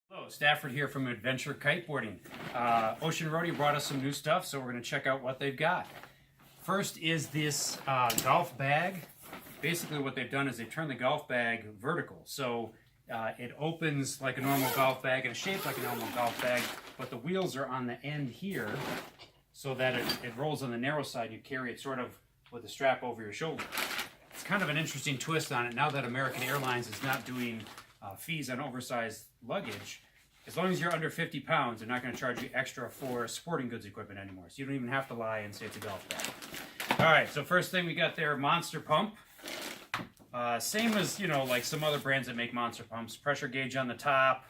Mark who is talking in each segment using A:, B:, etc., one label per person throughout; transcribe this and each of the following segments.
A: Hello, Stafford here from Adventure Kiteboarding. Ocean Rodeo brought us some new stuff, so we're going to check out what they've got. First is this golf bag. Basically what they've done is they turned the golf bag vertical. So it opens like a normal golf bag and it's shaped like a normal golf bag, but the wheels are on the end here so that it rolls on the narrow side. You carry it sort of with a strap over your shoulder. It's kind of an interesting twist on it now that American Airlines is not doing fees on oversized luggage. As long as you're under 50 pounds, they're not going to charge you extra for sporting goods equipment anymore. So you don't even have to lie and say it's a golf bag. All right, so first thing we got there, Monster Pump. Same as, like some other brands that make Monster Pumps. Pressure gauge on the top,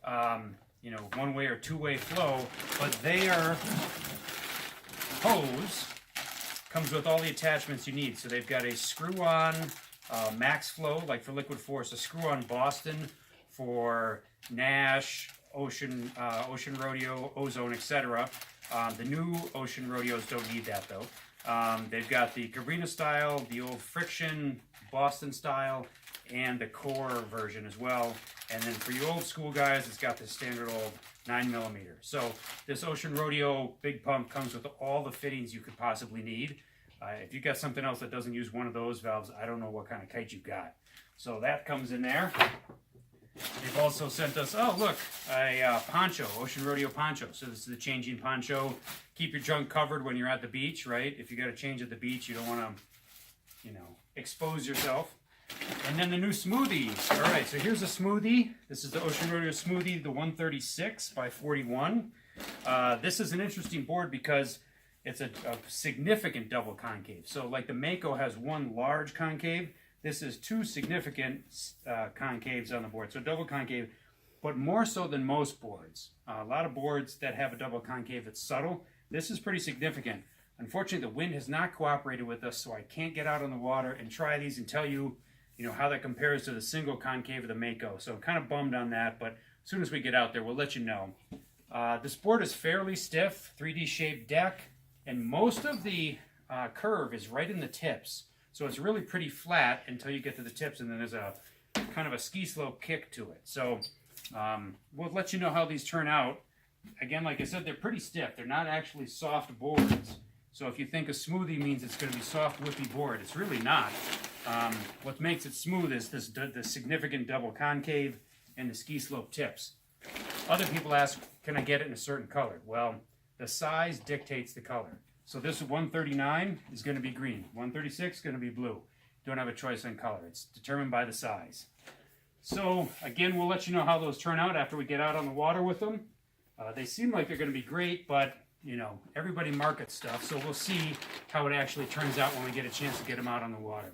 A: one-way or two-way flow. But their hose comes with all the attachments you need. So they've got a screw-on max flow, like for liquid force, a screw-on Boston for Nash, Ocean Rodeo, Ozone, etc. The new Ocean Rodeos don't need that though. They've got the Cabrini style, the old friction Boston style, and the core version as well. And then for you old school guys, it's got the standard old 9mm. So this Ocean Rodeo big pump comes with all the fittings you could possibly need. If you got something else that doesn't use one of those valves, I don't know what kind of kite you've got. So that comes in there. They've also sent us, oh look, a poncho, Ocean Rodeo poncho. So this is the changing poncho. Keep your junk covered when you're at the beach, right? If you got to change at the beach, you don't want to, expose yourself. And then the new smoothies. All right, so here's a smoothie. This is the Ocean Rodeo Smoothie, the 136 by 41. This is an interesting board because it's a significant double concave. So like the Mako has one large concave, this is two significant concaves on the board. So double concave, but more so than most boards. A lot of boards that have a double concave, it's subtle. This is pretty significant. Unfortunately, the wind has not cooperated with us, so I can't get out on the water and try these and tell you, how that compares to the single concave of the Mako. So I'm kind of bummed on that, but as soon as we get out there, we'll let you know. This board is fairly stiff, 3D shaped deck, and most of the curve is right in the tips. So it's really pretty flat until you get to the tips, and then there's a kind of a ski slope kick to it. So we'll let you know how these turn out. Again, like I said, they're pretty stiff. They're not actually soft boards. So if you think a smoothie means it's going to be soft, whippy board, it's really not. What makes it smooth is the significant double concave and the ski slope tips. Other people ask, can I get it in a certain color? Well, the size dictates the color. So this 139 is going to be green. 136 is going to be blue. Don't have a choice on color. It's determined by the size. So again, we'll let you know how those turn out after we get out on the water with them. They seem like they're going to be great, but everybody markets stuff, so we'll see how it actually turns out when we get a chance to get them out on the water.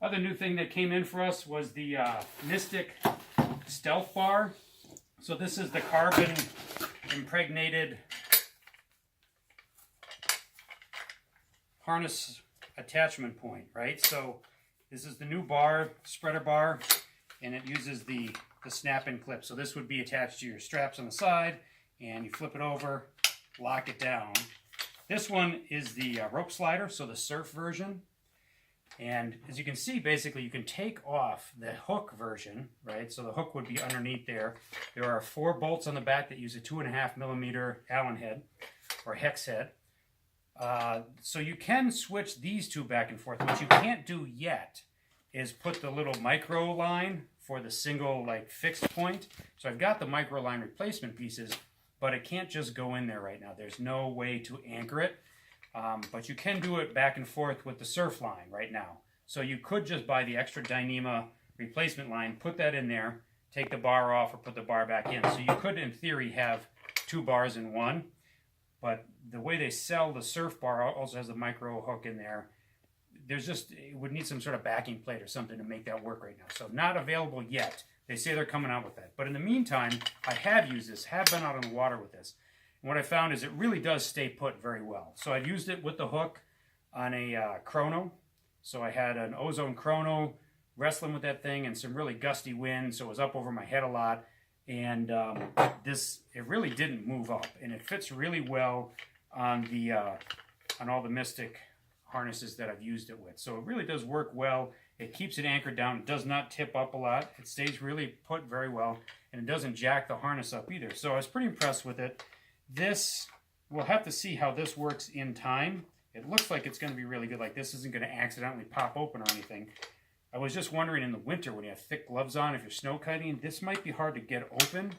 A: Other new thing that came in for us was the Mystic Stealth Bar. So this is the carbon impregnated harness attachment point, right? So this is the new bar, spreader bar, and it uses the snap-in clip. So this would be attached to your straps on the side, and you flip it over, lock it down. This one is the rope slider, so the surf version. And as you can see, basically you can take off the hook version, right? So the hook would be underneath there. There are 4 bolts on the back that use a 2.5mm Allen head or hex head. So you can switch these two back and forth. What you can't do yet is put the little micro line for the single fixed point. So I've got the micro line replacement pieces, but it can't just go in there right now. There's no way to anchor it. But you can do it back and forth with the surf line right now. So you could just buy the extra Dyneema replacement line, put that in there, take the bar off or put the bar back in. So you could, in theory, have 2 bars in one. But the way they sell the surf bar also has a micro hook in there. It would need some sort of backing plate or something to make that work right now. So not available yet. They say they're coming out with that. But in the meantime, I have used this, have been out on the water with this. And what I found is it really does stay put very well. So I've used it with the hook on a chrono. So I had an Ozone chrono wrestling with that thing and some really gusty wind, so it was up over my head a lot. And it really didn't move up, and it fits really well on all the Mystic harnesses that I've used it with. So it really does work well. It keeps it anchored down. It does not tip up a lot. It stays really put very well, and it doesn't jack the harness up either. So I was pretty impressed with it. This, we'll have to see how this works in time. It looks like it's going to be really good. Like this isn't going to accidentally pop open or anything. I was just wondering in the winter when you have thick gloves on, if you're snow kiting, this might be hard to get open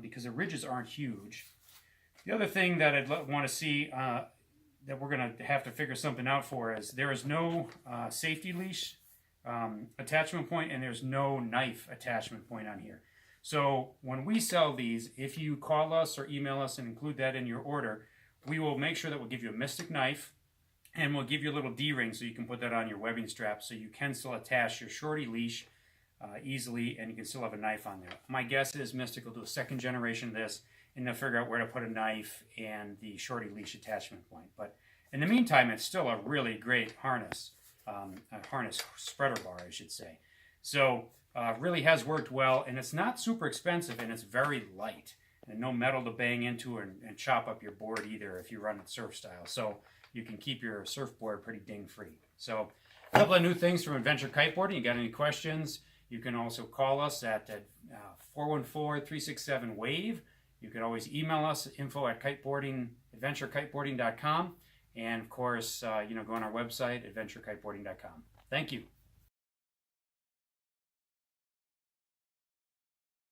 A: because the ridges aren't huge. The other thing that I'd want to see that we're going to have to figure something out for is there is no safety leash attachment point, and there's no knife attachment point on here. So when we sell these, if you call us or email us and include that in your order, we will make sure that we'll give you a mystic knife, and we'll give you a little D-ring so you can put that on your webbing strap so you can still attach your shorty leash easily, and you can still have a knife on there. My guess is Mystic will do a second generation of this, and they'll figure out where to put a knife and the shorty leash attachment point. But in the meantime, it's still a really great harness, a harness spreader bar, I should say. So really has worked well, and it's not super expensive, and it's very light, and no metal to bang into and chop up your board either if you run it surf style. So you can keep your surfboard pretty ding-free. So a couple of new things from Adventure Kiteboarding. You got any questions? You can also call us at 414-367-WAVE. You can always email us at info@adventurekiteboarding.com. And of course, go on our website, adventurekiteboarding.com. Thank you.